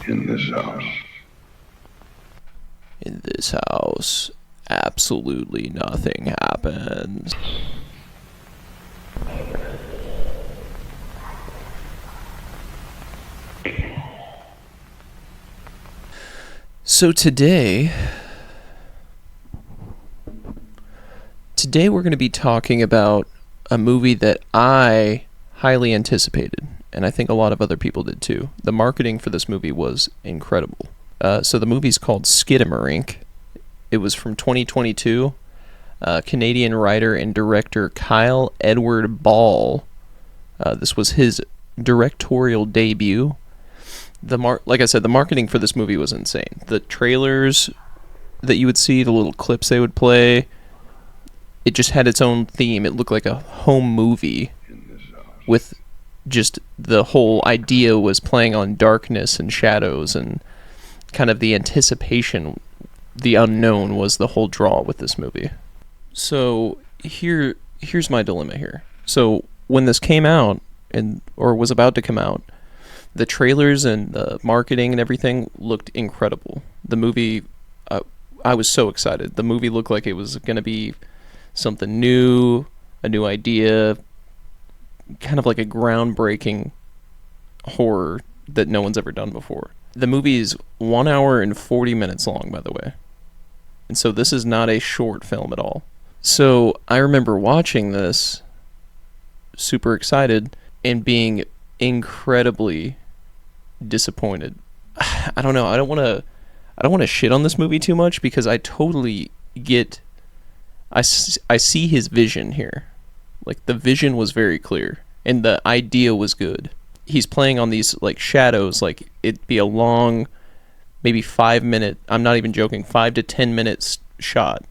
in this house. In this house, absolutely nothing happens. So today we're going to be talking about a movie that I highly anticipated, and I think a lot of other people did too. The marketing for this movie was incredible. So the movie's called Skinamarink. It was from 2022. Canadian writer and director Kyle Edward Ball. This was his directorial debut. Like I said, the marketing for this movie was insane. The trailers that you would see, the little clips they would play, it just had its own theme. It looked like a home movie with just the whole idea was playing on darkness and shadows and kind of the anticipation, the unknown was the whole draw with this movie. So here's my dilemma here. So when this came out or was about to come out, the trailers and the marketing and everything looked incredible. The movie, I was so excited. The movie looked like it was going to be something new, a new idea, kind of like a groundbreaking horror that no one's ever done before. The movie is 1 hour and 40 minutes long, by the way. And so this is not a short film at all. So I remember watching this, super excited, and being incredibly disappointed. I don't know. I don't want to shit on this movie too much because I totally get. I see his vision here. Like, the vision was very clear and the idea was good. He's playing on these like shadows, like it'd be a long, maybe 5 minute, I'm not even joking, 5 to 10 minutes shot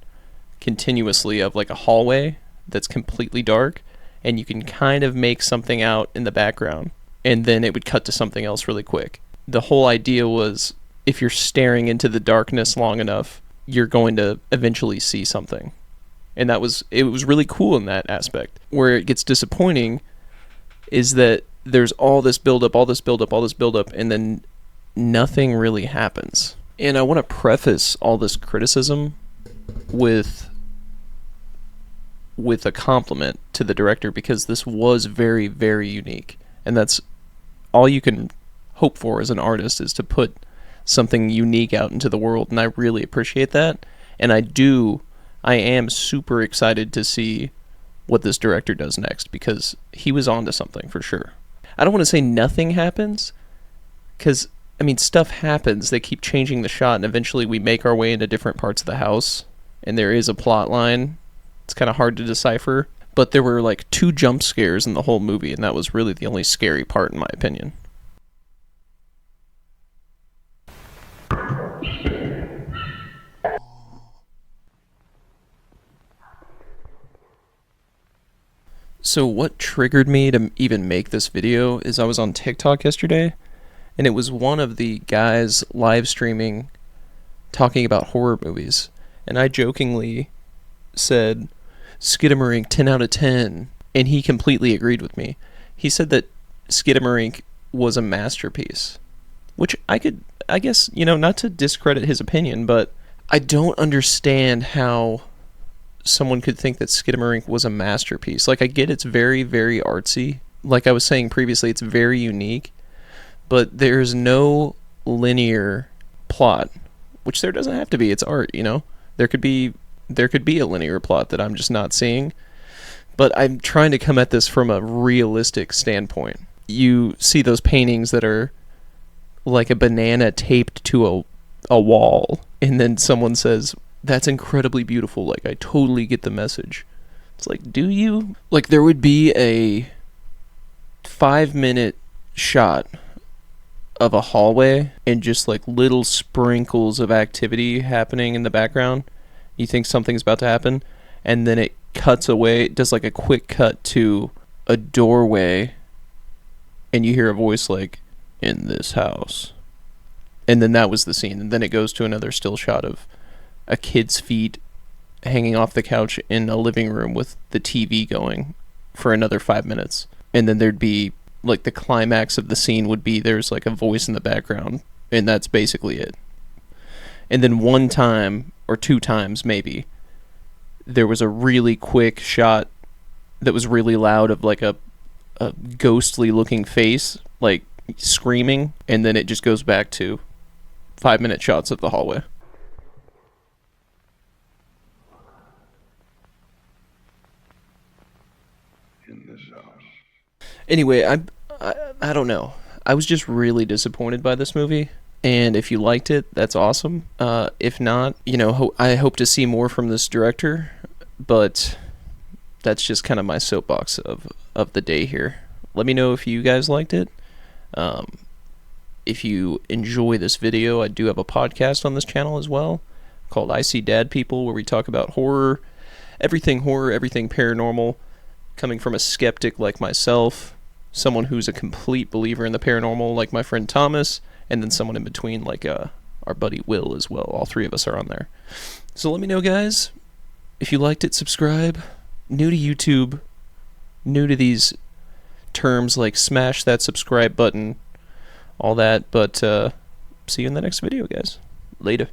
continuously of like a hallway that's completely dark, and you can kind of make something out in the background, and then it would cut to something else really quick. The whole idea was if you're staring into the darkness long enough, you're going to eventually see something. And it was really cool in that aspect. Where it gets disappointing is that there's all this buildup, and then nothing really happens. And I want to preface all this criticism with a compliment to the director, because this was very, very unique. And that's all you can hope for as an artist, is to put something unique out into the world. And I really appreciate that. And I am super excited to see what this director does next, because he was onto something for sure. I don't want to say nothing happens, because, I mean, stuff happens. They keep changing the shot, and eventually we make our way into different parts of the house, and there is a plot line. It's kind of hard to decipher, but there were like 2 jump scares in the whole movie, and that was really the only scary part in my opinion. So what triggered me to even make this video is I was on TikTok yesterday, and it was one of the guys live streaming talking about horror movies, and I jokingly said, Skinamarink 10 out of 10, and he completely agreed with me. He said that Skinamarink was a masterpiece, which I guess, not to discredit his opinion, but I don't understand how someone could think that Skinamarink was a masterpiece. Like, I get it's very, very artsy. Like I was saying previously, it's very unique, but there's no linear plot, which there doesn't have to be. It's art, There could be a linear plot that I'm just not seeing, but I'm trying to come at this from a realistic standpoint. You see those paintings that are like a banana taped to a wall, and then someone says, that's incredibly beautiful, like, I totally get the message. It's like, do you? Like, there would be a 5-minute shot of a hallway and just like little sprinkles of activity happening in the background. You think something's about to happen, and then it cuts away, it does like a quick cut to a doorway, and you hear a voice like, in this house. And then that was the scene, and then it goes to another still shot of a kid's feet hanging off the couch in a living room with the TV going for another 5 minutes. And then there'd be like the climax of the scene would be there's like a voice in the background and that's basically it. And then one time or two times maybe there was a really quick shot that was really loud of like a ghostly looking face like screaming, and then it just goes back to 5-minute shots of the hallway. In this house. Anyway, I don't know. I was just really disappointed by this movie. And if you liked it, that's awesome. If not, I hope to see more from this director. But that's just kind of my soapbox of the day here. Let me know if you guys liked it. If you enjoy this video, I do have a podcast on this channel as well called I See Dad People, where we talk about horror, everything paranormal, coming from a skeptic like myself, someone who's a complete believer in the paranormal like my friend Thomas, and then someone in between like our buddy Will as well. All three of us are on there. So let me know, guys. If you liked it, subscribe. New to YouTube, new to these terms like smash that subscribe button, all that. But see you in the next video, guys. Later.